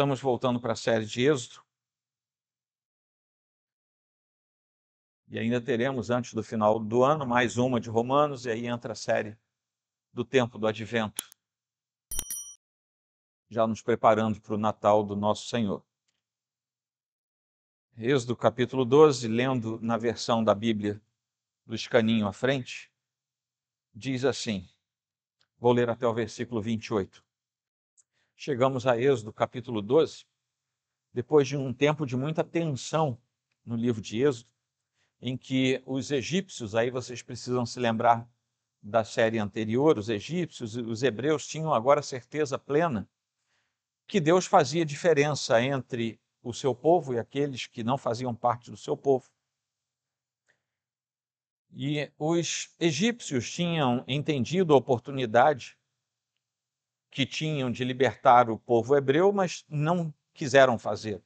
Estamos voltando para a série de Êxodo e ainda teremos, antes do final do ano, mais uma de Romanos, e aí entra a série do tempo do Advento, já nos preparando para o Natal do nosso Senhor. Êxodo capítulo 12, lendo na versão da Bíblia do escaninho à frente, diz assim, vou ler até o versículo 28. Chegamos a Êxodo capítulo 12, depois de um tempo de muita tensão no livro de Êxodo, em que os egípcios, aí vocês precisam se lembrar da série anterior, os egípcios e os hebreus tinham agora certeza plena que Deus fazia diferença entre o seu povo e aqueles que não faziam parte do seu povo. E os egípcios tinham entendido a oportunidade que tinham de libertar o povo hebreu, mas não quiseram fazer.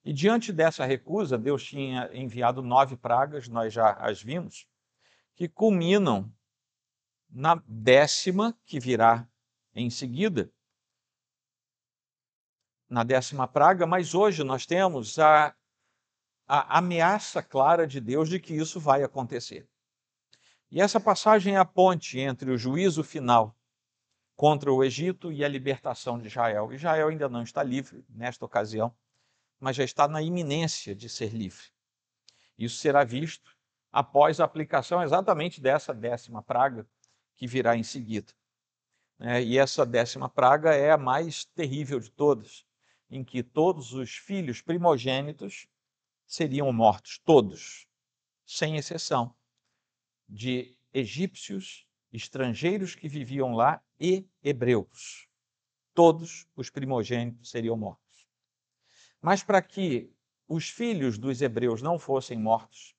E diante dessa recusa, Deus tinha enviado 9 pragas, nós já as vimos, que culminam na 10ª, que virá em seguida, na 10ª praga, mas hoje nós temos a ameaça clara de Deus de que isso vai acontecer. E essa passagem é a ponte entre o juízo final contra o Egito e a libertação de Israel. Israel ainda não está livre nesta ocasião, mas já está na iminência de ser livre. Isso será visto após a aplicação exatamente dessa 10ª praga que virá em seguida. E essa 10ª praga é a mais terrível de todas, em que todos os filhos primogênitos seriam mortos, todos, sem exceção, de egípcios, estrangeiros que viviam lá e hebreus. Todos os primogênitos seriam mortos. Mas para que os filhos dos hebreus não fossem mortos,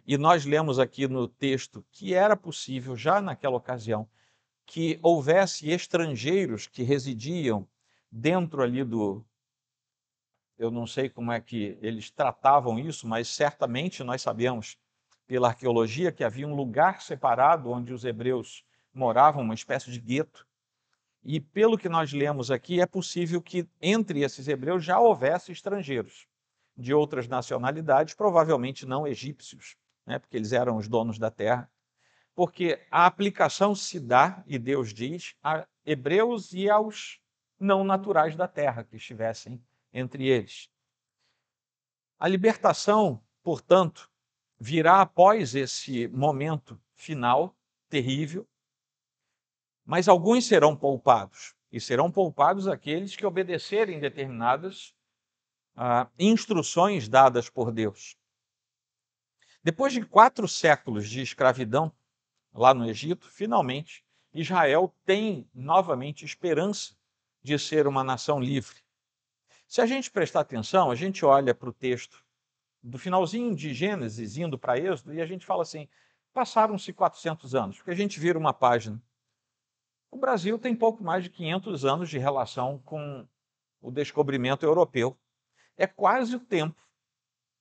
e nós lemos aqui no texto que era possível, já naquela ocasião, que houvesse estrangeiros que residiam dentro ali eu não sei como é que eles tratavam isso, mas certamente nós sabemos pela arqueologia que havia um lugar separado onde os hebreus moravam, uma espécie de gueto. E pelo que nós lemos aqui, é possível que entre esses hebreus já houvesse estrangeiros de outras nacionalidades, provavelmente não egípcios, porque eles eram os donos da terra. Porque a aplicação se dá, e Deus diz, a hebreus e aos não naturais da terra que estivessem entre eles. A libertação, portanto, virá após esse momento final, terrível, mas alguns serão poupados, e serão poupados aqueles que obedecerem determinadas instruções dadas por Deus. Depois de 4 séculos de escravidão, lá no Egito, finalmente, Israel tem novamente esperança de ser uma nação livre. Se a gente prestar atenção, a gente olha para o texto do finalzinho de Gênesis, indo para Êxodo, e a gente fala assim, passaram-se 400 anos, porque a gente vira uma página. O Brasil tem pouco mais de 500 anos de relação com o descobrimento europeu. É quase o tempo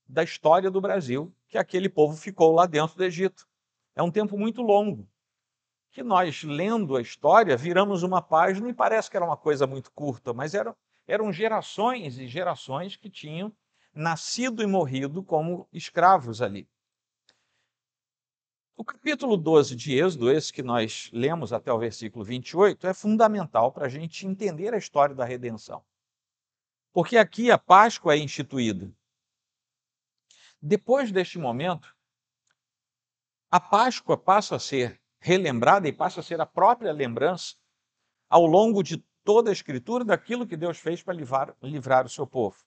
da história do Brasil que aquele povo ficou lá dentro do Egito. É um tempo muito longo, que nós, lendo a história, viramos uma página e parece que era uma coisa muito curta, mas eram gerações e gerações que tinham nascido e morrido como escravos ali. O capítulo 12 de Êxodo, esse que nós lemos até o versículo 28, é fundamental para a gente entender a história da redenção. Porque aqui a Páscoa é instituída. Depois deste momento, a Páscoa passa a ser relembrada e passa a ser a própria lembrança ao longo de toda a Escritura daquilo que Deus fez para livrar o seu povo.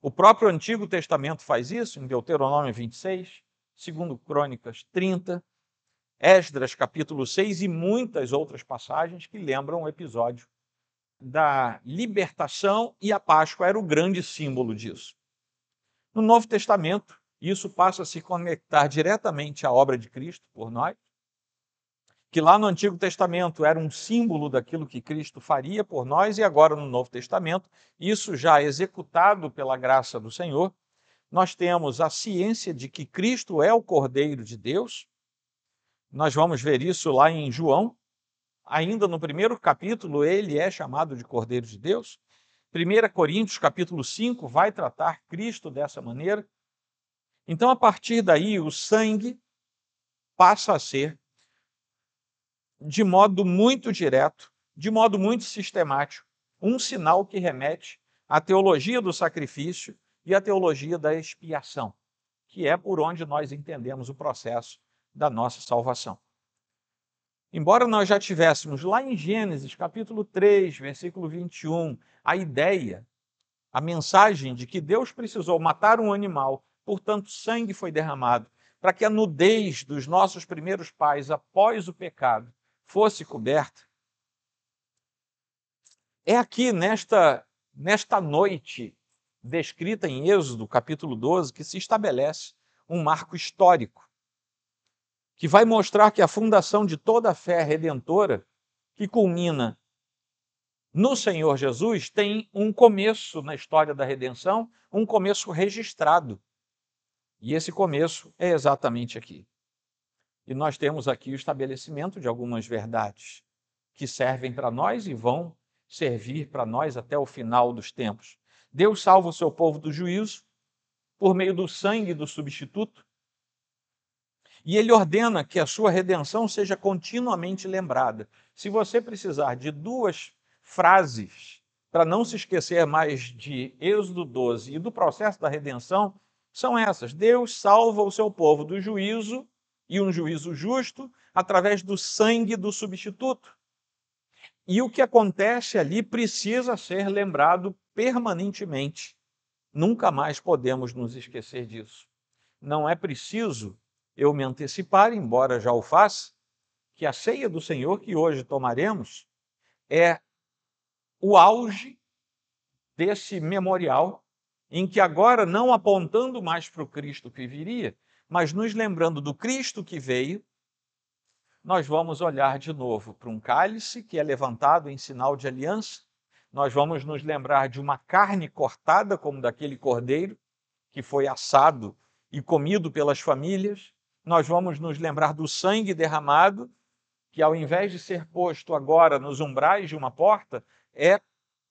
O próprio Antigo Testamento faz isso, em Deuteronômio 26, 2 Crônicas 30, Esdras capítulo 6 e muitas outras passagens que lembram o episódio da libertação, e a Páscoa era o grande símbolo disso. No Novo Testamento, isso passa a se conectar diretamente à obra de Cristo por nós, que lá no Antigo Testamento era um símbolo daquilo que Cristo faria por nós, e agora no Novo Testamento, isso já executado pela graça do Senhor, nós temos a ciência de que Cristo é o Cordeiro de Deus. Nós vamos ver isso lá em João, ainda no primeiro capítulo, ele é chamado de Cordeiro de Deus, 1 Coríntios, capítulo 5, vai tratar Cristo dessa maneira. Então, a partir daí, o sangue passa a ser, de modo muito direto, de modo muito sistemático, um sinal que remete à teologia do sacrifício e à teologia da expiação, que é por onde nós entendemos o processo da nossa salvação. Embora nós já tivéssemos lá em Gênesis, capítulo 3, versículo 21, a ideia, a mensagem de que Deus precisou matar um animal, portanto sangue foi derramado, para que a nudez dos nossos primeiros pais após o pecado fosse coberta. É aqui nesta noite descrita em Êxodo, capítulo 12, que se estabelece um marco histórico, que vai mostrar que a fundação de toda a fé redentora, que culmina no Senhor Jesus, tem um começo na história da redenção, um começo registrado. E esse começo é exatamente aqui. E nós temos aqui o estabelecimento de algumas verdades que servem para nós e vão servir para nós até o final dos tempos. Deus salva o seu povo do juízo por meio do sangue do substituto, e ele ordena que a sua redenção seja continuamente lembrada. Se você precisar de duas frases para não se esquecer mais de Êxodo 12 e do processo da redenção, são essas: Deus salva o seu povo do juízo, e um juízo justo, através do sangue do substituto. E o que acontece ali precisa ser lembrado permanentemente. Nunca mais podemos nos esquecer disso. Não é preciso eu me antecipar, embora já o faça, que a ceia do Senhor que hoje tomaremos é o auge desse memorial, em que agora, não apontando mais para o Cristo que viria, mas nos lembrando do Cristo que veio, nós vamos olhar de novo para um cálice que é levantado em sinal de aliança, nós vamos nos lembrar de uma carne cortada, como daquele cordeiro, que foi assado e comido pelas famílias, nós vamos nos lembrar do sangue derramado, que ao invés de ser posto agora nos umbrais de uma porta, é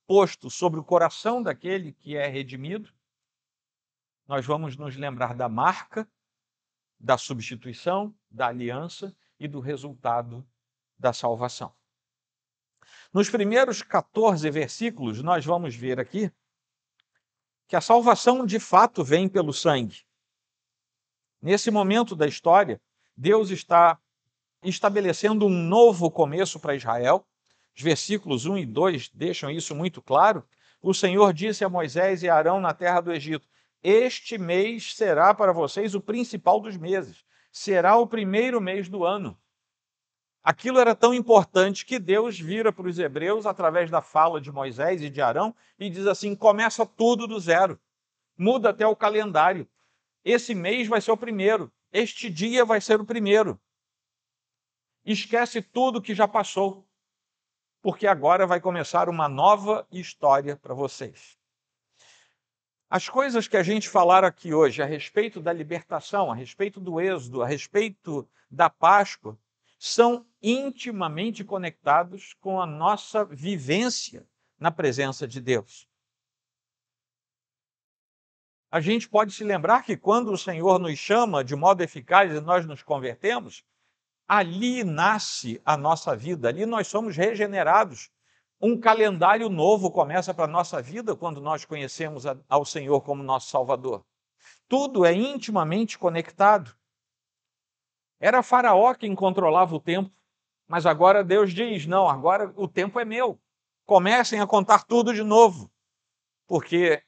posto sobre o coração daquele que é redimido. Nós vamos nos lembrar da marca, da substituição, da aliança e do resultado da salvação. Nos primeiros 14 versículos, nós vamos ver aqui que a salvação de fato vem pelo sangue. Nesse momento da história, Deus está estabelecendo um novo começo para Israel. Os versículos 1 e 2 deixam isso muito claro. O Senhor disse a Moisés e a Arão na terra do Egito: este mês será para vocês o principal dos meses, será o primeiro mês do ano. Aquilo era tão importante que Deus vira para os hebreus, através da fala de Moisés e de Arão, e diz assim: começa tudo do zero, muda até o calendário. Esse mês vai ser o primeiro, este dia vai ser o primeiro. Esquece tudo que já passou, porque agora vai começar uma nova história para vocês. As coisas que a gente falar aqui hoje a respeito da libertação, a respeito do Êxodo, a respeito da Páscoa, são intimamente conectados com a nossa vivência na presença de Deus. A gente pode se lembrar que quando o Senhor nos chama de modo eficaz e nós nos convertemos, ali nasce a nossa vida, ali nós somos regenerados. Um calendário novo começa para a nossa vida quando nós conhecemos ao Senhor como nosso Salvador. Tudo é intimamente conectado. Era Faraó quem controlava o tempo, mas agora Deus diz: não, agora o tempo é meu. Comecem a contar tudo de novo, porque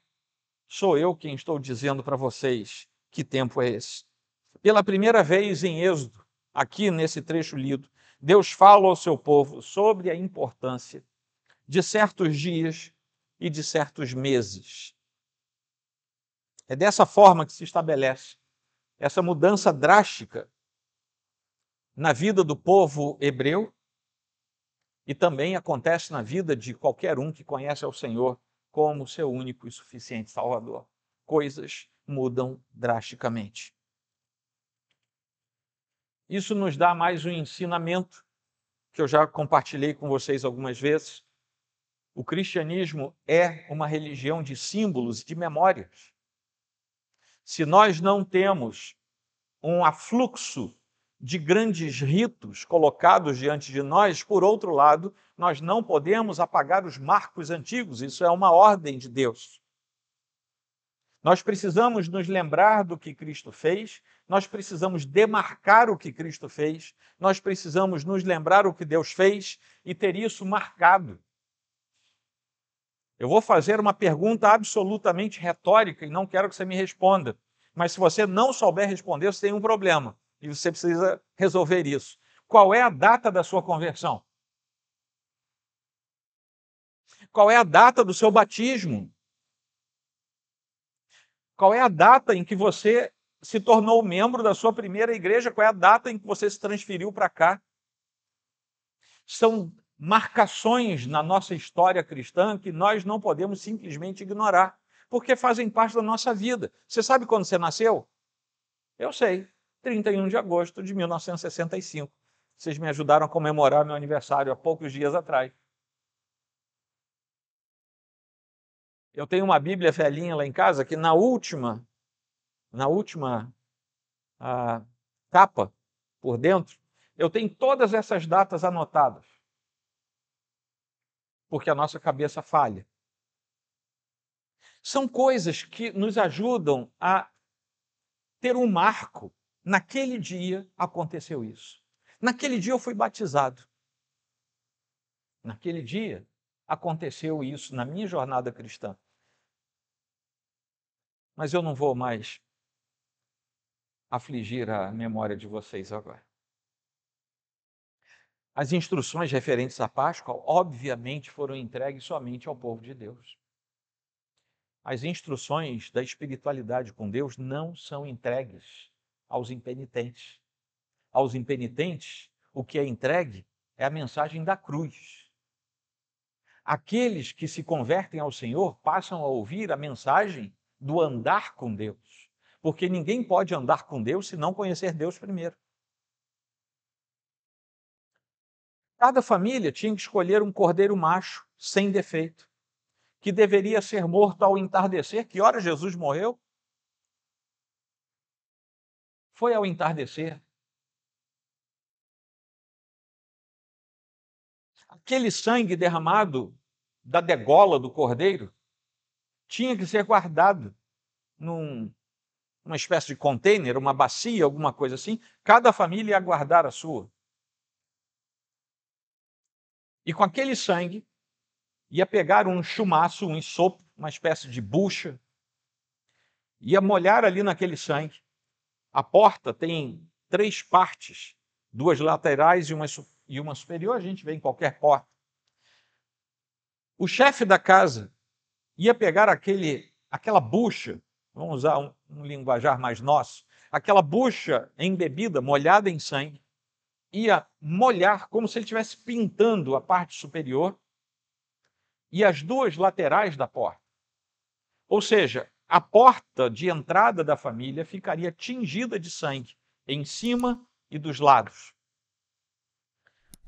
sou eu quem estou dizendo para vocês que tempo é esse. Pela primeira vez em Êxodo, aqui nesse trecho lido, Deus fala ao seu povo sobre a importância de certos dias e de certos meses. É dessa forma que se estabelece essa mudança drástica na vida do povo hebreu e também acontece na vida de qualquer um que conhece ao Senhor como seu único e suficiente Salvador. Coisas mudam drasticamente. Isso nos dá mais um ensinamento que eu já compartilhei com vocês algumas vezes. O cristianismo é uma religião de símbolos e de memórias. Se nós não temos um afluxo de grandes ritos colocados diante de nós, por outro lado, nós não podemos apagar os marcos antigos, isso é uma ordem de Deus. Nós precisamos nos lembrar do que Cristo fez, nós precisamos demarcar o que Cristo fez, nós precisamos nos lembrar o que Deus fez e ter isso marcado. Eu vou fazer uma pergunta absolutamente retórica e não quero que você me responda. Mas se você não souber responder, você tem um problema e você precisa resolver isso. Qual é a data da sua conversão? Qual é a data do seu batismo? Qual é a data em que você se tornou membro da sua primeira igreja? Qual é a data em que você se transferiu para cá? São marcações na nossa história cristã que nós não podemos simplesmente ignorar, porque fazem parte da nossa vida. Você sabe quando você nasceu? Eu sei, 31 de agosto de 1965. Vocês me ajudaram a comemorar meu aniversário há poucos dias atrás. Eu tenho uma Bíblia velhinha lá em casa que na última capa, por dentro, eu tenho todas essas datas anotadas, porque a nossa cabeça falha. São coisas que nos ajudam a ter um marco. Naquele dia aconteceu isso. Naquele dia eu fui batizado. Naquele dia aconteceu isso na minha jornada cristã. Mas eu não vou mais afligir a memória de vocês agora. As instruções referentes à Páscoa, obviamente, foram entregues somente ao povo de Deus. As instruções da espiritualidade com Deus não são entregues aos impenitentes. Aos impenitentes, o que é entregue é a mensagem da cruz. Aqueles que se convertem ao Senhor passam a ouvir a mensagem do andar com Deus, porque ninguém pode andar com Deus se não conhecer Deus primeiro. Cada família tinha que escolher um cordeiro macho, sem defeito, que deveria ser morto ao entardecer. Que hora Jesus morreu? Foi ao entardecer. Aquele sangue derramado da degola do cordeiro tinha que ser guardado numa espécie de container, uma bacia, alguma coisa assim. Cada família ia guardar a sua. E com aquele sangue, ia pegar um chumaço, um ensopo, uma espécie de bucha, ia molhar ali naquele sangue. A porta tem 3 partes, 2 laterais e uma superior, a gente vê em qualquer porta. O chefe da casa ia pegar aquela bucha, vamos usar um linguajar mais nosso, aquela bucha embebida, molhada em sangue, ia molhar como se ele estivesse pintando a parte superior e as 2 laterais da porta. Ou seja, a porta de entrada da família ficaria tingida de sangue em cima e dos lados.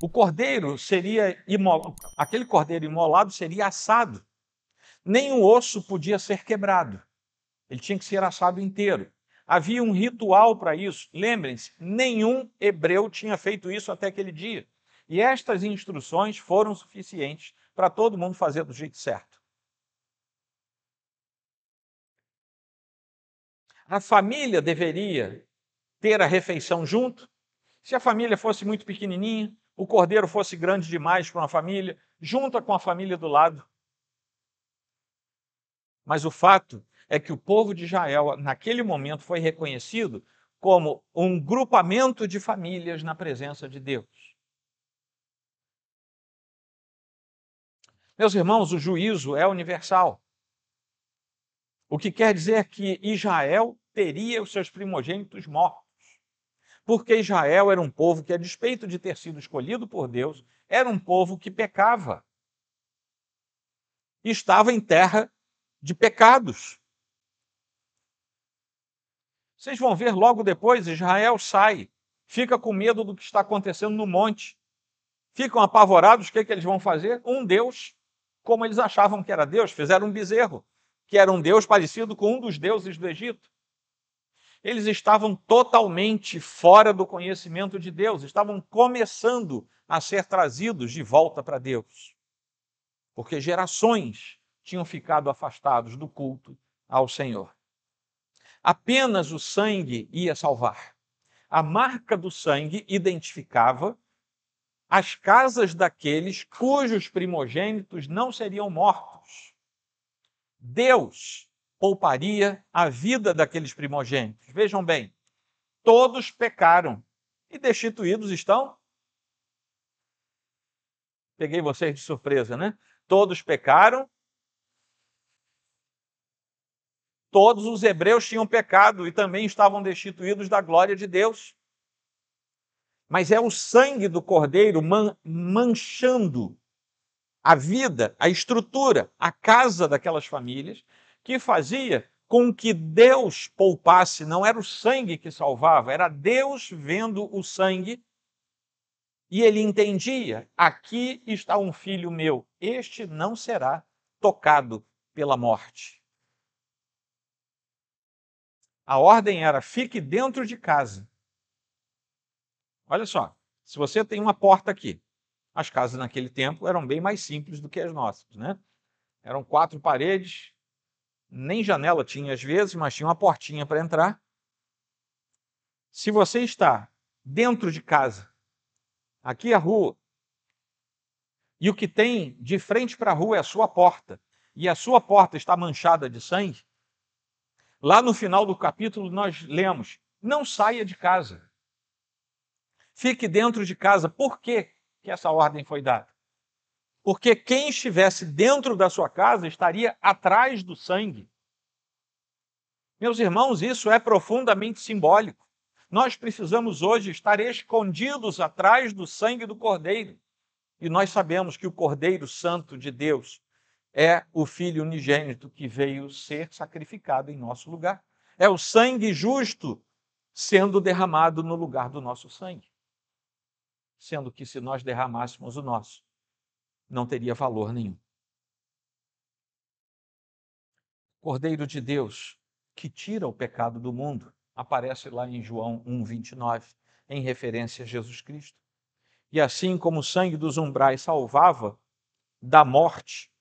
O cordeiro seria aquele cordeiro imolado seria assado. Nenhum osso podia ser quebrado. Ele tinha que ser assado inteiro. Havia um ritual para isso. Lembrem-se, nenhum hebreu tinha feito isso até aquele dia. E estas instruções foram suficientes para todo mundo fazer do jeito certo. A família deveria ter a refeição junto. Se a família fosse muito pequenininha, o cordeiro fosse grande demais para uma família, junta com a família do lado. Mas o fato é que o povo de Israel, naquele momento, foi reconhecido como um grupamento de famílias na presença de Deus. Meus irmãos, o juízo é universal. O que quer dizer que Israel teria os seus primogênitos mortos. Porque Israel era um povo que, a despeito de ter sido escolhido por Deus, era um povo que pecava. E estava em terra de pecados. Vocês vão ver logo depois, Israel sai, fica com medo do que está acontecendo no monte. Ficam apavorados, o que eles vão fazer? Um Deus como eles achavam que era Deus, fizeram um bezerro, que era um Deus parecido com um dos deuses do Egito. Eles estavam totalmente fora do conhecimento de Deus, estavam começando a ser trazidos de volta para Deus, porque gerações tinham ficado afastados do culto ao Senhor. Apenas o sangue ia salvar. A marca do sangue identificava as casas daqueles cujos primogênitos não seriam mortos. Deus pouparia a vida daqueles primogênitos. Vejam bem, todos pecaram e destituídos estão. Peguei vocês de surpresa, né? Todos pecaram. Todos os hebreus tinham pecado e também estavam destituídos da glória de Deus. Mas é o sangue do Cordeiro manchando a vida, a estrutura, a casa daquelas famílias, que fazia com que Deus poupasse. Não era o sangue que salvava, era Deus vendo o sangue e ele entendia: aqui está um filho meu, este não será tocado pela morte. A ordem era: fique dentro de casa. Olha só, se você tem uma porta aqui, as casas naquele tempo eram bem mais simples do que as nossas, né? Eram 4 paredes, nem janela tinha às vezes, mas tinha uma portinha para entrar. Se você está dentro de casa, aqui é a rua, e o que tem de frente para a rua é a sua porta, e a sua porta está manchada de sangue, lá no final do capítulo nós lemos: não saia de casa. Fique dentro de casa. Por que essa ordem foi dada? Porque quem estivesse dentro da sua casa estaria atrás do sangue. Meus irmãos, isso é profundamente simbólico. Nós precisamos hoje estar escondidos atrás do sangue do Cordeiro. E nós sabemos que o Cordeiro Santo de Deus é o Filho unigênito que veio ser sacrificado em nosso lugar. É o sangue justo sendo derramado no lugar do nosso sangue. Sendo que se nós derramássemos o nosso, não teria valor nenhum. Cordeiro de Deus, que tira o pecado do mundo, aparece lá em João 1:29, em referência a Jesus Cristo. E assim como o sangue dos umbrais salvava da morte,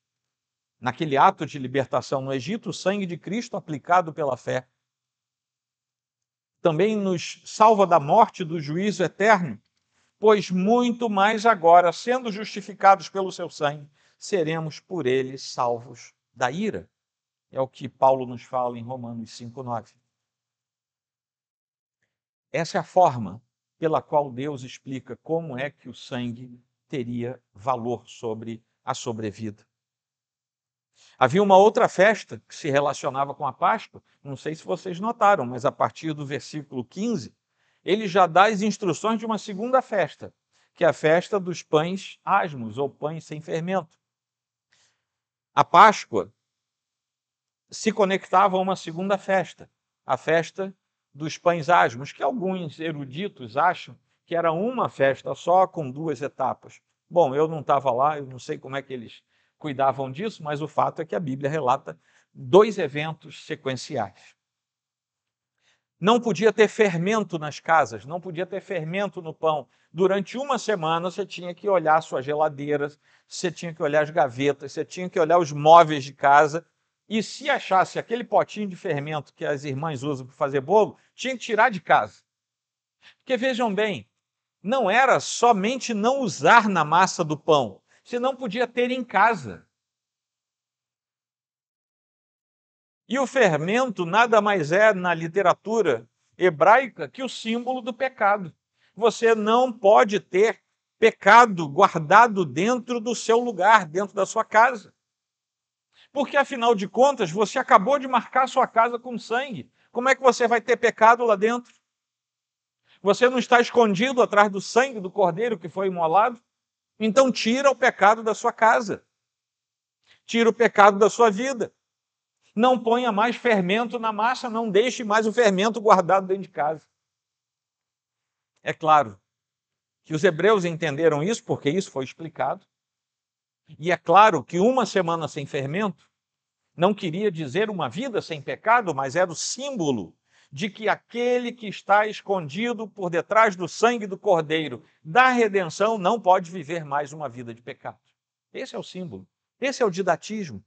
naquele ato de libertação no Egito, o sangue de Cristo aplicado pela fé também nos salva da morte, do juízo eterno, pois muito mais agora, sendo justificados pelo seu sangue, seremos por ele salvos da ira. É o que Paulo nos fala em Romanos 5:9. Essa é a forma pela qual Deus explica como é que o sangue teria valor sobre a sobrevida. Havia uma outra festa que se relacionava com a Páscoa, não sei se vocês notaram, mas a partir do versículo 15, ele já dá as instruções de uma segunda festa, que é a festa dos pães asmos, ou pães sem fermento. A Páscoa se conectava a uma segunda festa, a festa dos pães asmos, que alguns eruditos acham que era uma festa só, com 2 etapas. Bom, eu não estava lá, eu não sei como é que eles cuidavam disso, mas o fato é que a Bíblia relata 2 eventos sequenciais. Não podia ter fermento nas casas, não podia ter fermento no pão. Durante uma semana você tinha que olhar suas geladeiras, você tinha que olhar as gavetas, você tinha que olhar os móveis de casa, e se achasse aquele potinho de fermento que as irmãs usam para fazer bolo, tinha que tirar de casa. Porque vejam bem, não era somente não usar na massa do pão, você não podia ter em casa. E o fermento nada mais é, na literatura hebraica, que o símbolo do pecado. Você não pode ter pecado guardado dentro do seu lugar, dentro da sua casa. Porque, afinal de contas, você acabou de marcar sua casa com sangue. Como é que você vai ter pecado lá dentro? Você não está escondido atrás do sangue do cordeiro que foi imolado? Então tira o pecado da sua casa. Tira o pecado da sua vida. Não ponha mais fermento na massa, não deixe mais o fermento guardado dentro de casa. É claro que os hebreus entenderam isso, porque isso foi explicado. E é claro que uma semana sem fermento não queria dizer uma vida sem pecado, mas era o símbolo de que aquele que está escondido por detrás do sangue do Cordeiro da redenção não pode viver mais uma vida de pecado. Esse é o símbolo, esse é o didatismo.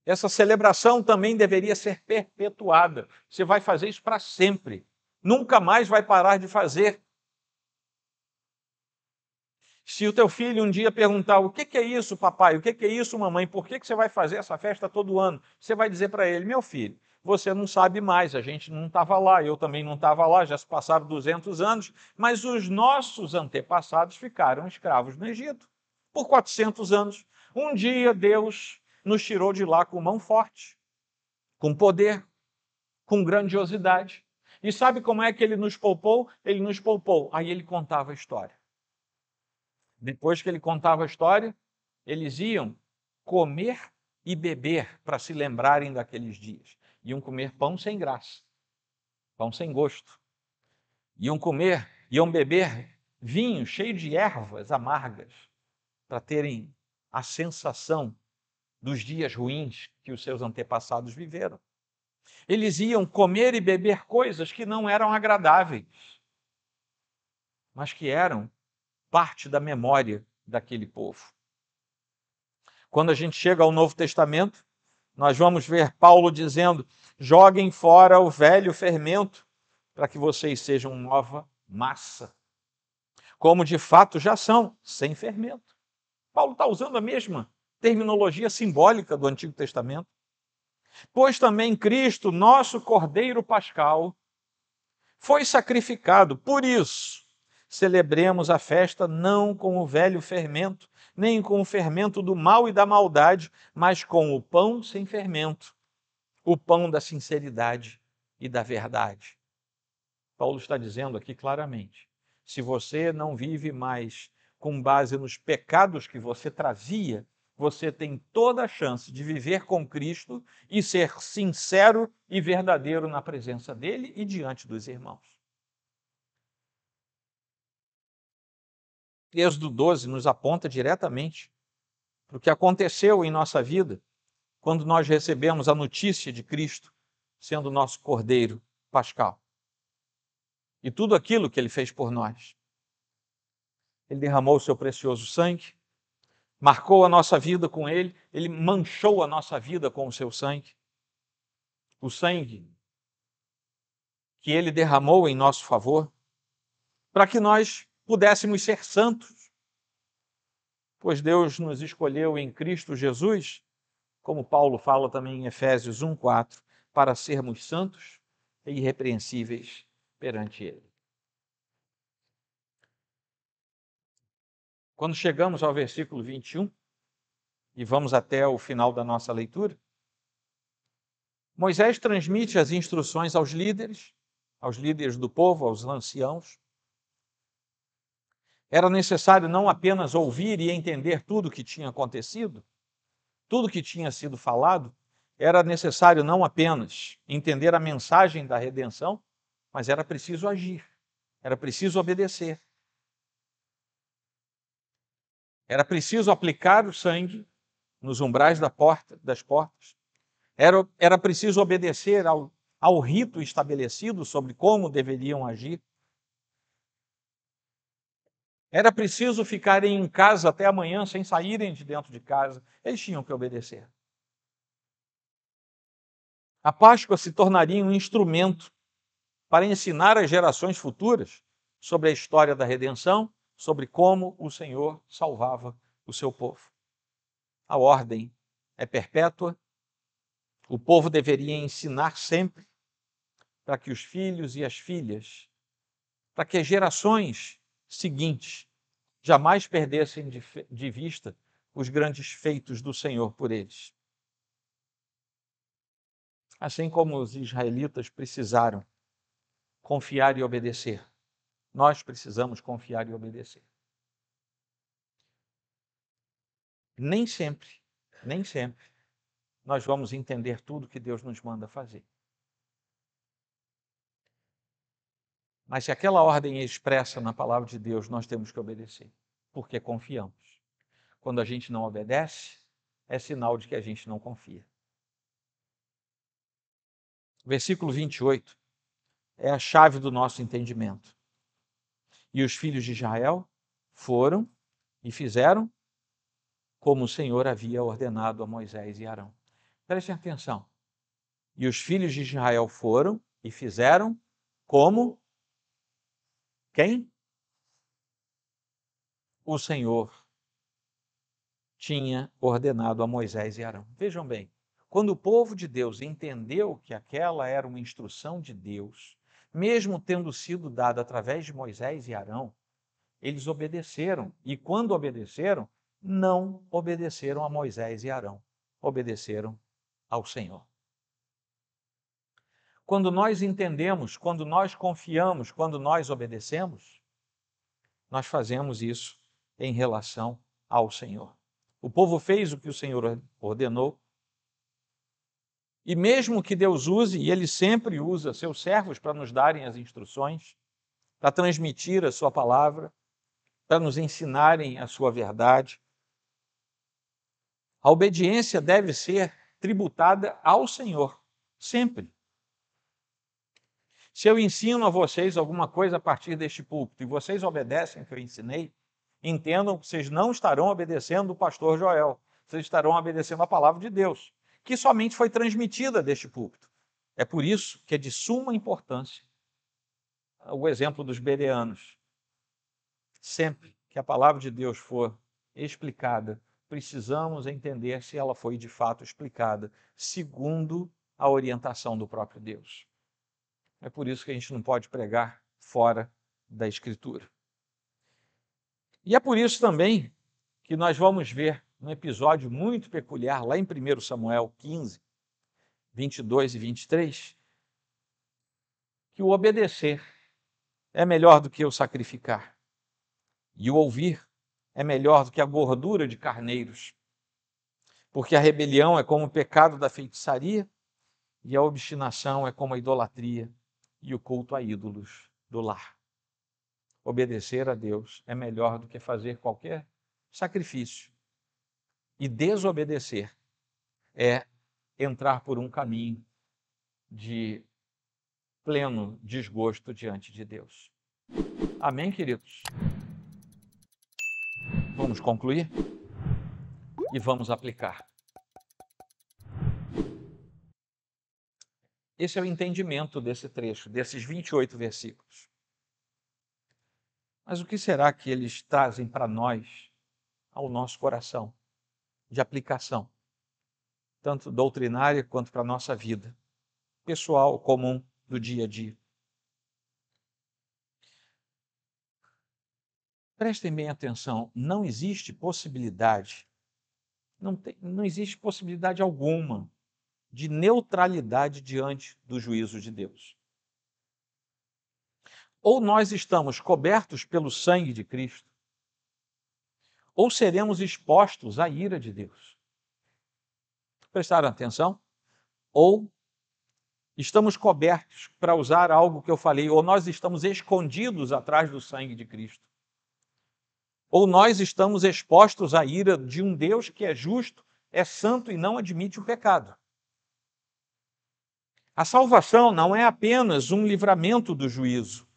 Essa celebração também deveria ser perpetuada. Você vai fazer isso para sempre. Nunca mais vai parar de fazer. Se o teu filho um dia perguntar: o que é isso, papai? O que é isso, mamãe? Por que você vai fazer essa festa todo ano? Você vai dizer para ele: meu filho, você não sabe mais, a gente não estava lá, eu também não estava lá, já se passaram 200 anos, mas os nossos antepassados ficaram escravos no Egito por 400 anos. Um dia Deus nos tirou de lá com mão forte, com poder, com grandiosidade. E sabe como é que ele nos poupou? Ele nos poupou. Aí ele contava a história. Depois que ele contava a história, eles iam comer e beber para se lembrarem daqueles dias. Iam comer pão sem graça, pão sem gosto. Iam beber vinho cheio de ervas amargas para terem a sensação dos dias ruins que os seus antepassados viveram. Eles iam comer e beber coisas que não eram agradáveis, mas que eram parte da memória daquele povo. Quando a gente chega ao Novo Testamento, nós vamos ver Paulo dizendo: joguem fora o velho fermento, para que vocês sejam nova massa, como de fato já são, sem fermento. Paulo está usando a mesma terminologia simbólica do Antigo Testamento. Pois também Cristo, nosso Cordeiro Pascal, foi sacrificado. Por isso, celebremos a festa não com o velho fermento, nem com o fermento do mal e da maldade, mas com o pão sem fermento, o pão da sinceridade e da verdade. Paulo está dizendo aqui claramente: se você não vive mais com base nos pecados que você trazia, você tem toda a chance de viver com Cristo e ser sincero e verdadeiro na presença dele e diante dos irmãos. Êxodo 12 nos aponta diretamente para o que aconteceu em nossa vida quando nós recebemos a notícia de Cristo sendo nosso Cordeiro Pascal. E tudo aquilo que ele fez por nós. Ele derramou o seu precioso sangue, marcou a nossa vida com ele, ele manchou a nossa vida com o seu sangue. O sangue que ele derramou em nosso favor, para que nós pudéssemos ser santos, pois Deus nos escolheu em Cristo Jesus, como Paulo fala também em Efésios 1:4, para sermos santos e irrepreensíveis perante ele. Quando chegamos ao versículo 21, e vamos até o final da nossa leitura, Moisés transmite as instruções aos líderes do povo, aos anciãos. Era necessário não apenas ouvir e entender tudo o que tinha acontecido, tudo que tinha sido falado, era necessário não apenas entender a mensagem da redenção, mas era preciso agir, era preciso obedecer. Era preciso aplicar o sangue nos umbrais das portas. Era preciso obedecer ao rito estabelecido sobre como deveriam agir. Era preciso ficarem em casa até amanhã sem saírem de dentro de casa. Eles tinham que obedecer. A Páscoa se tornaria um instrumento para ensinar às gerações futuras sobre a história da redenção, sobre como o Senhor salvava o seu povo. A ordem é perpétua. O povo deveria ensinar sempre para que os filhos e as filhas, para que as gerações seguintes jamais perdessem de vista os grandes feitos do Senhor por eles. Assim como os israelitas precisaram confiar e obedecer, nós precisamos confiar e obedecer. Nem sempre, nós vamos entender tudo que Deus nos manda fazer. Mas se aquela ordem é expressa na palavra de Deus, nós temos que obedecer. porque confiamos. Quando a gente não obedece, é sinal de que a gente não confia. Versículo 28 é a chave do nosso entendimento. E os filhos de Israel foram e fizeram como o Senhor havia ordenado a Moisés e Arão. Prestem atenção. E os filhos de Israel foram e fizeram como quem? O Senhor tinha ordenado a Moisés e Arão. Vejam bem, quando o povo de Deus entendeu que aquela era uma instrução de Deus, mesmo tendo sido dada através de Moisés e Arão, eles obedeceram. E quando obedeceram, não obedeceram a Moisés e Arão, obedeceram ao Senhor. Quando nós entendemos, quando nós confiamos, quando nós obedecemos, nós fazemos isso em relação ao Senhor. O povo fez o que o Senhor ordenou, e mesmo que Deus use, e Ele sempre usa seus servos para nos darem as instruções, para transmitir a sua palavra, para nos ensinarem a sua verdade, a obediência deve ser tributada ao Senhor, sempre. Se eu ensino a vocês alguma coisa a partir deste púlpito e vocês obedecem o que eu ensinei, entendam que vocês não estarão obedecendo o pastor Joel, vocês estarão obedecendo a palavra de Deus, que somente foi transmitida deste púlpito. É por isso que é de suma importância o exemplo dos bereanos. Sempre que a palavra de Deus for explicada, precisamos entender se ela foi de fato explicada segundo a orientação do próprio Deus. É por isso que a gente não pode pregar fora da Escritura. E é por isso também que nós vamos ver um episódio muito peculiar lá em 1 Samuel 15, 22 e 23, que o obedecer é melhor do que o sacrificar, e o ouvir é melhor do que a gordura de carneiros, porque a rebelião é como o pecado da feitiçaria, e a obstinação é como a idolatria e o culto a ídolos do lar. Obedecer a Deus é melhor do que fazer qualquer sacrifício. E desobedecer é entrar por um caminho de pleno desgosto diante de Deus. Amém, queridos? Vamos concluir e vamos aplicar. Esse é o entendimento desse trecho, desses 28 versículos. Mas o que será que eles trazem para nós, ao nosso coração, de aplicação, tanto doutrinária quanto para a nossa vida, pessoal, comum, do dia a dia? Prestem bem atenção, não existe possibilidade, não existe possibilidade alguma de neutralidade diante do juízo de Deus. Ou nós estamos cobertos pelo sangue de Cristo, ou seremos expostos à ira de Deus. Prestaram atenção? Ou estamos cobertos, para usar algo que eu falei, ou nós estamos escondidos atrás do sangue de Cristo. Ou nós estamos expostos à ira de um Deus que é justo, é santo e não admite o pecado. A salvação não é apenas um livramento do juízo.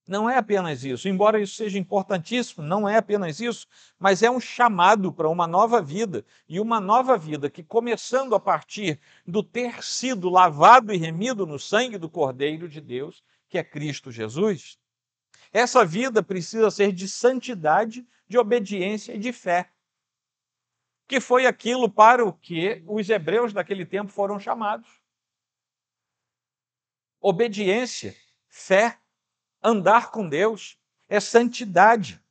Não é apenas isso. Embora isso seja importantíssimo, não é apenas isso, mas é um chamado para uma nova vida. E uma nova vida que, começando a partir do ter sido lavado e remido no sangue do Cordeiro de Deus, que é Cristo Jesus, essa vida precisa ser de santidade, de obediência e de fé, que foi aquilo para o que os hebreus daquele tempo foram chamados. Obediência, fé, andar com Deus é santidade.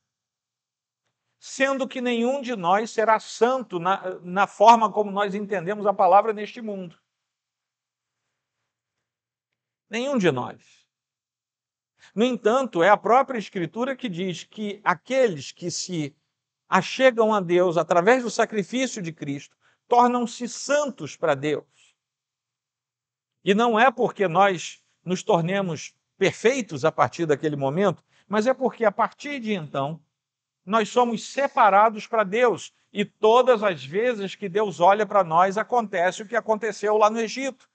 Sendo que nenhum de nós será santo na forma como nós entendemos a palavra neste mundo. Nenhum de nós. No entanto, é a própria Escritura que diz que aqueles que se achegam a Deus através do sacrifício de Cristo tornam-se santos para Deus. E não é porque nós nos tornemos perfeitos a partir daquele momento, mas é porque a partir de então, nós somos separados para Deus. E todas as vezes que Deus olha para nós, acontece o que aconteceu lá no Egito.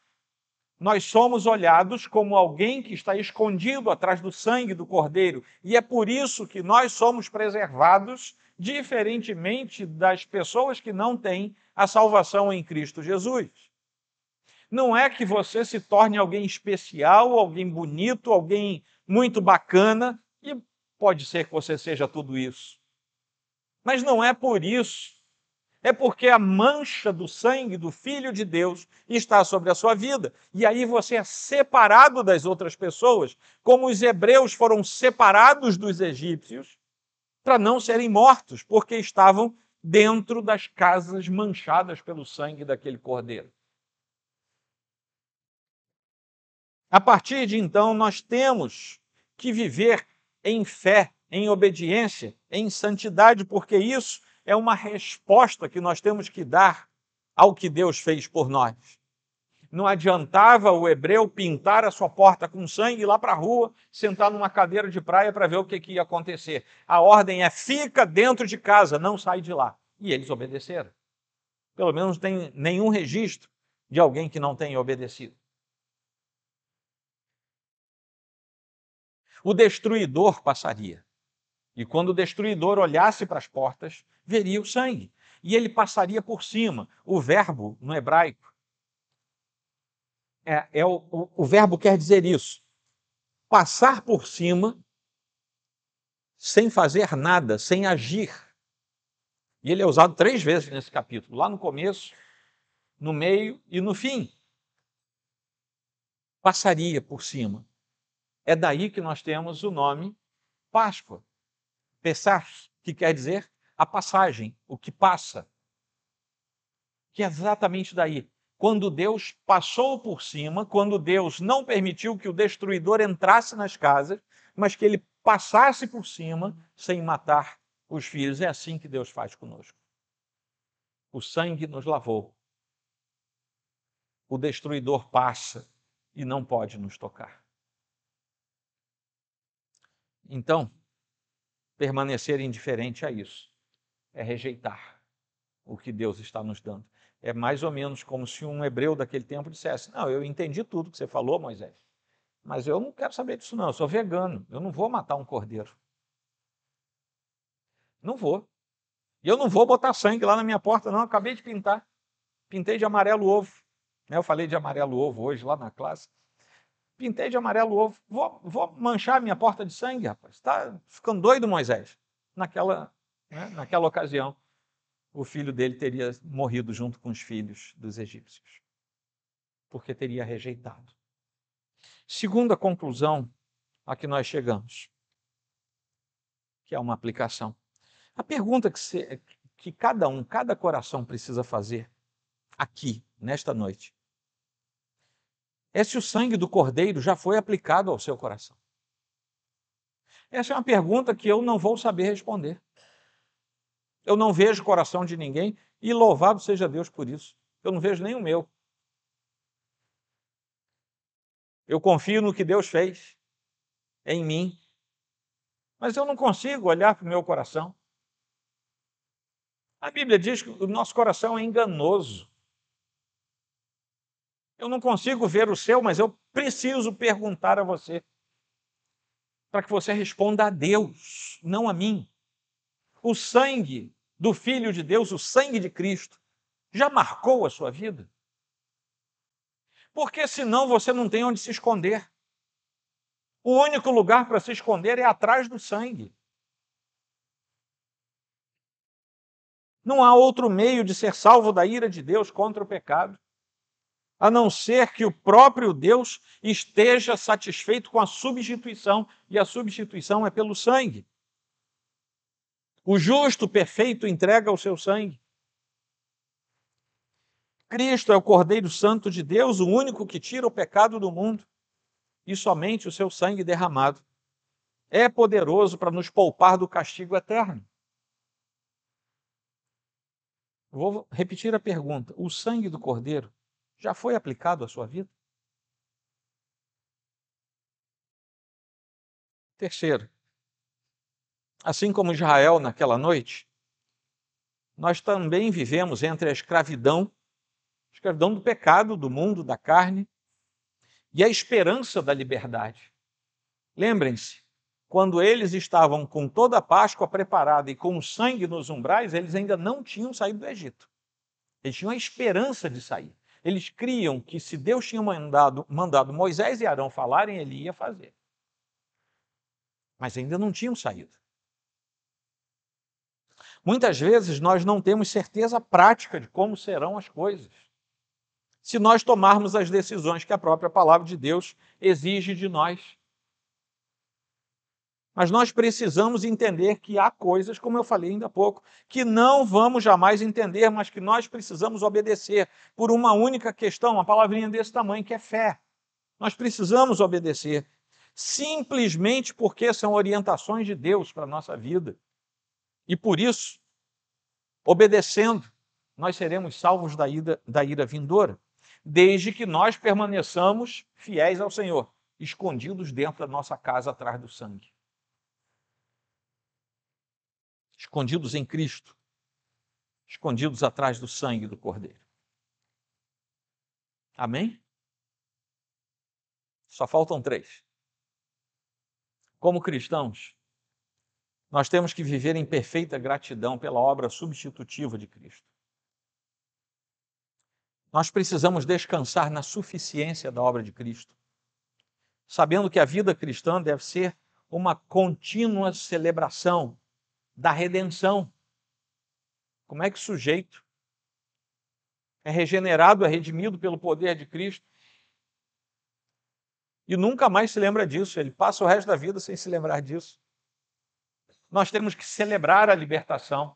Nós somos olhados como alguém que está escondido atrás do sangue do Cordeiro. E é por isso que nós somos preservados, diferentemente das pessoas que não têm a salvação em Cristo Jesus. Não é que você se torne alguém especial, alguém bonito, alguém muito bacana, e pode ser que você seja tudo isso. Mas não é por isso. É porque a mancha do sangue do Filho de Deus está sobre a sua vida. E aí você é separado das outras pessoas, como os hebreus foram separados dos egípcios, para não serem mortos, porque estavam dentro das casas manchadas pelo sangue daquele cordeiro. A partir de então, nós temos que viver em fé, em obediência, em santidade, porque isso é uma resposta que nós temos que dar ao que Deus fez por nós. Não adiantava o hebreu pintar a sua porta com sangue, ir lá para a rua, sentar numa cadeira de praia para ver o que ia acontecer. A ordem é: fica dentro de casa, não sai de lá. E eles obedeceram. Pelo menos não tem nenhum registro de alguém que não tenha obedecido. O destruidor passaria. E quando o destruidor olhasse para as portas, veria o sangue. E ele passaria por cima. O verbo, no hebraico, o verbo quer dizer isso. Passar por cima sem fazer nada, sem agir. E ele é usado 3 vezes nesse capítulo. Lá no começo, no meio e no fim. Passaria por cima. É daí que nós temos o nome Páscoa. Pessach, que quer dizer a passagem, o que passa. Que é exatamente daí. Quando Deus passou por cima, quando Deus não permitiu que o destruidor entrasse nas casas, mas que ele passasse por cima sem matar os filhos. É assim que Deus faz conosco. O sangue nos lavou. O destruidor passa e não pode nos tocar. Então, permanecer indiferente a isso é rejeitar o que Deus está nos dando. É mais ou menos como se um hebreu daquele tempo dissesse: não, eu entendi tudo que você falou, Moisés, mas eu não quero saber disso não, eu sou vegano, eu não vou matar um cordeiro. Não vou. E eu não vou botar sangue lá na minha porta, não, eu acabei de pintar. Pintei de amarelo ovo. Eu falei de amarelo ovo hoje lá na classe. Pintei de amarelo ovo. Vou manchar a minha porta de sangue, rapaz. Está ficando doido, Moisés? Naquela ocasião, o filho dele teria morrido junto com os filhos dos egípcios, porque teria rejeitado. Segunda conclusão a que nós chegamos, que é uma aplicação. A pergunta que cada coração precisa fazer aqui, nesta noite, é se o sangue do Cordeiro já foi aplicado ao seu coração. Essa é uma pergunta que eu não vou saber responder. Eu não vejo o coração de ninguém, e louvado seja Deus por isso. Eu não vejo nem o meu. Eu confio no que Deus fez em mim, mas eu não consigo olhar para o meu coração. A Bíblia diz que o nosso coração é enganoso. Eu não consigo ver o seu, mas eu preciso perguntar a você, para que você responda a Deus, não a mim. O sangue do Filho de Deus, o sangue de Cristo, já marcou a sua vida? Porque senão você não tem onde se esconder. O único lugar para se esconder é atrás do sangue. Não há outro meio de ser salvo da ira de Deus contra o pecado, a não ser que o próprio Deus esteja satisfeito com a substituição, e a substituição é pelo sangue. O justo perfeito entrega o seu sangue. Cristo é o Cordeiro Santo de Deus, o único que tira o pecado do mundo, e somente o seu sangue derramado é poderoso para nos poupar do castigo eterno. Vou repetir a pergunta: o sangue do Cordeiro já foi aplicado à sua vida? Terceiro, Assim como Israel naquela noite, nós também vivemos entre a escravidão do pecado, do mundo, da carne, e a esperança da liberdade. Lembrem-se, quando eles estavam com toda a Páscoa preparada e com o sangue nos umbrais, eles ainda não tinham saído do Egito. Eles tinham a esperança de sair. Eles criam que se Deus tinha mandado Moisés e Arão falarem, ele ia fazer. Mas ainda não tinham saído. Muitas vezes nós não temos certeza prática de como serão as coisas, se nós tomarmos as decisões que a própria palavra de Deus exige de nós. Mas nós precisamos entender que há coisas, como eu falei ainda há pouco, que não vamos jamais entender, mas que nós precisamos obedecer por uma única questão, uma palavrinha desse tamanho, que é fé. Nós precisamos obedecer, simplesmente porque são orientações de Deus para a nossa vida. E por isso, obedecendo, nós seremos salvos da ira vindoura, desde que nós permaneçamos fiéis ao Senhor, escondidos dentro da nossa casa atrás do sangue. Escondidos em Cristo, escondidos atrás do sangue do Cordeiro. Amém? Só faltam 3. Como cristãos, nós temos que viver em perfeita gratidão pela obra substitutiva de Cristo. Nós precisamos descansar na suficiência da obra de Cristo, sabendo que a vida cristã deve ser uma contínua celebração da redenção. Como é que o sujeito é regenerado, é redimido pelo poder de Cristo e nunca mais se lembra disso? Ele passa o resto da vida sem se lembrar disso. Nós temos que celebrar a libertação,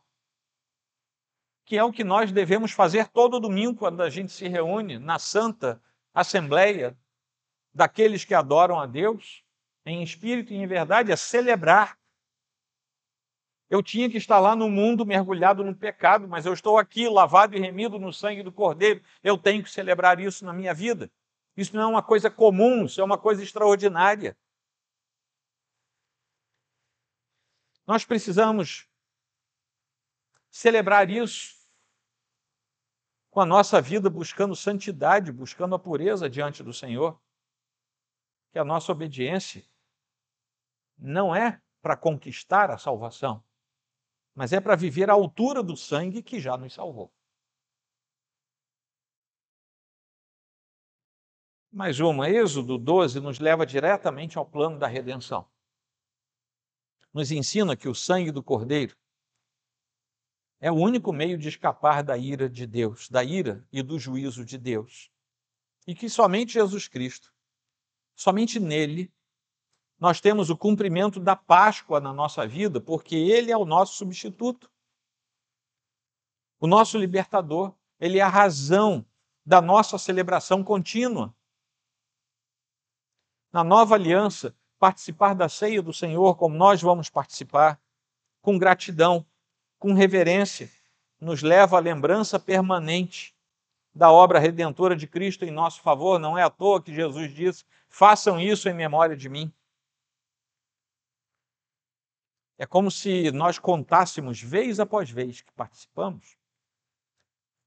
que é o que nós devemos fazer todo domingo quando a gente se reúne na Santa Assembleia daqueles que adoram a Deus, em espírito e em verdade, é celebrar. Eu tinha que estar lá no mundo mergulhado no pecado, mas eu estou aqui lavado e remido no sangue do Cordeiro. Eu tenho que celebrar isso na minha vida. Isso não é uma coisa comum, isso é uma coisa extraordinária. Nós precisamos celebrar isso com a nossa vida buscando santidade, buscando a pureza diante do Senhor. Que a nossa obediência não é para conquistar a salvação, mas é para viver à altura do sangue que já nos salvou. Mais uma, Êxodo 12 nos leva diretamente ao plano da redenção. Nos ensina que o sangue do Cordeiro é o único meio de escapar da ira de Deus, da ira e do juízo de Deus. E que somente Jesus Cristo, somente nele, nós temos o cumprimento da Páscoa na nossa vida, porque ele é o nosso substituto, o nosso libertador, ele é a razão da nossa celebração contínua. Na nova aliança, participar da ceia do Senhor, como nós vamos participar, com gratidão, com reverência, nos leva à lembrança permanente da obra redentora de Cristo em nosso favor. Não é à toa que Jesus disse: façam isso em memória de mim. É como se nós contássemos, vez após vez que participamos,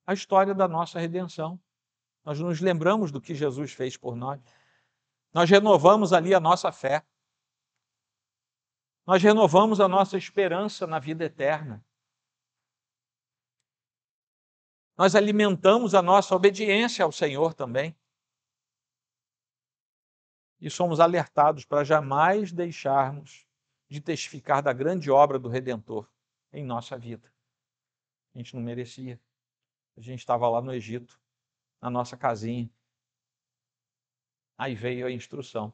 a história da nossa redenção. Nós nos lembramos do que Jesus fez por nós. Nós renovamos ali a nossa fé. Nós renovamos a nossa esperança na vida eterna. Nós alimentamos a nossa obediência ao Senhor também. E somos alertados para jamais deixarmos de testificar da grande obra do Redentor em nossa vida. A gente não merecia. A gente estava lá no Egito, na nossa casinha. Aí veio a instrução.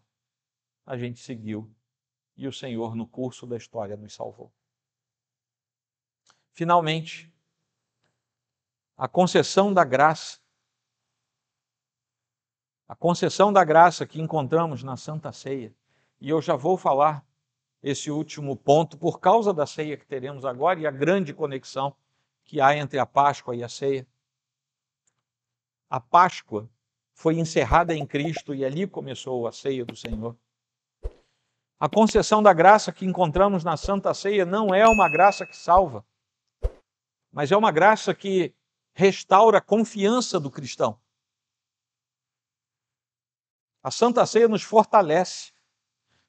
A gente seguiu. E o Senhor, no curso da história, nos salvou. Finalmente, a concessão da graça. A concessão da graça que encontramos na Santa Ceia. E eu já vou falar esse último ponto por causa da ceia que teremos agora e a grande conexão que há entre a Páscoa e a ceia. A Páscoa foi encerrada em Cristo e ali começou a ceia do Senhor. A concessão da graça que encontramos na Santa Ceia não é uma graça que salva, mas é uma graça que restaura a confiança do cristão. A Santa Ceia nos fortalece,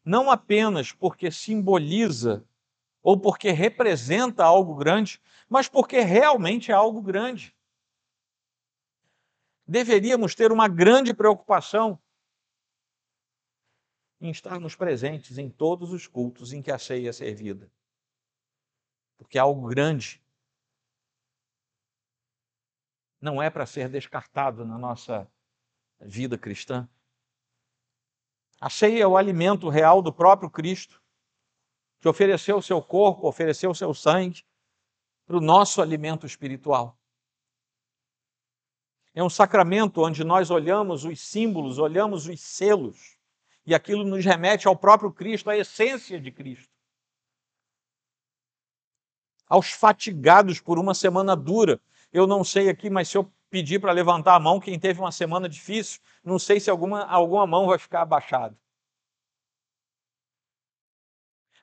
não apenas porque simboliza ou porque representa algo grande, mas porque realmente é algo grande. Deveríamos ter uma grande preocupação em estarmos presentes em todos os cultos em que a ceia é servida, porque é algo grande. Não é para ser descartado na nossa vida cristã. A ceia é o alimento real do próprio Cristo, que ofereceu o seu corpo, ofereceu o seu sangue para o nosso alimento espiritual. É um sacramento onde nós olhamos os símbolos, olhamos os selos, e aquilo nos remete ao próprio Cristo, à essência de Cristo. Aos fatigados por uma semana dura. Eu não sei aqui, mas se eu pedir para levantar a mão, quem teve uma semana difícil, não sei se alguma mão vai ficar abaixada.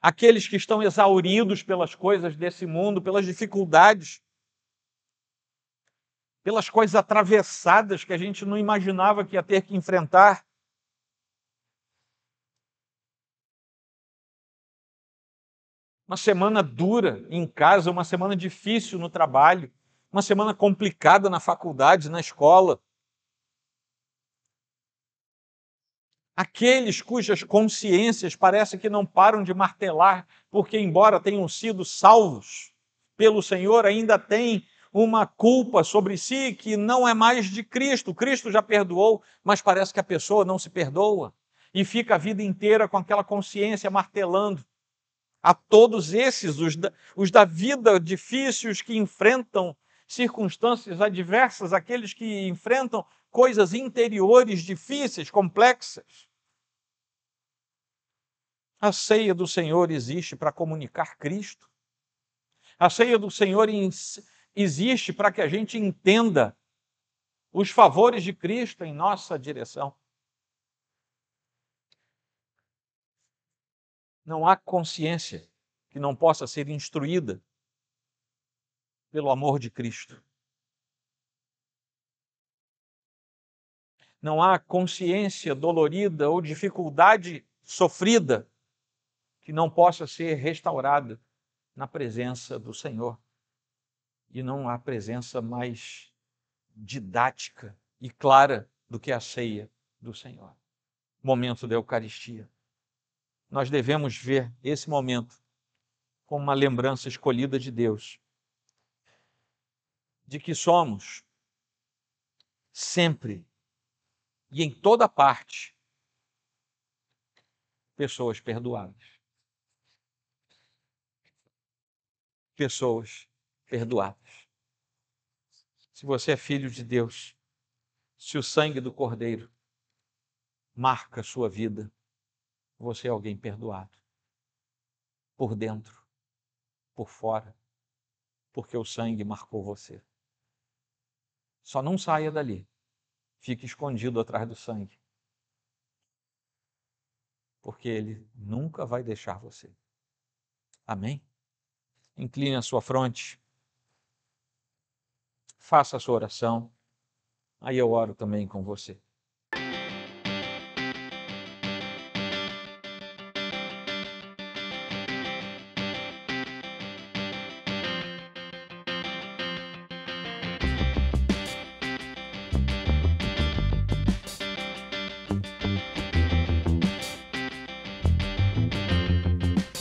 Aqueles que estão exauridos pelas coisas desse mundo, pelas dificuldades, pelas coisas atravessadas que a gente não imaginava que ia ter que enfrentar. Uma semana dura em casa, uma semana difícil no trabalho, uma semana complicada na faculdade, na escola. Aqueles cujas consciências parece que não param de martelar, porque, embora tenham sido salvos pelo Senhor, ainda têm uma culpa sobre si que não é mais de Cristo. Cristo já perdoou, mas parece que a pessoa não se perdoa e fica a vida inteira com aquela consciência martelando. A todos esses, os da vida difíceis, que enfrentam circunstâncias adversas, aqueles que enfrentam coisas interiores difíceis, complexas. A ceia do Senhor existe para comunicar Cristo. A ceia do Senhor existe para que a gente entenda os favores de Cristo em nossa direção. Não há consciência que não possa ser instruída pelo amor de Cristo. Não há consciência dolorida ou dificuldade sofrida que não possa ser restaurada na presença do Senhor. E não há presença mais didática e clara do que a ceia do Senhor. Momento da Eucaristia. Nós devemos ver esse momento como uma lembrança escolhida de Deus, de que somos sempre e em toda parte pessoas perdoadas. Pessoas perdoadas. Se você é filho de Deus, se o sangue do Cordeiro marca a sua vida, você é alguém perdoado. Por dentro, por fora, porque o sangue marcou você. Só não saia dali. Fique escondido atrás do sangue. Porque ele nunca vai deixar você. Amém? Incline a sua fronte. Faça a sua oração. Aí eu oro também com você.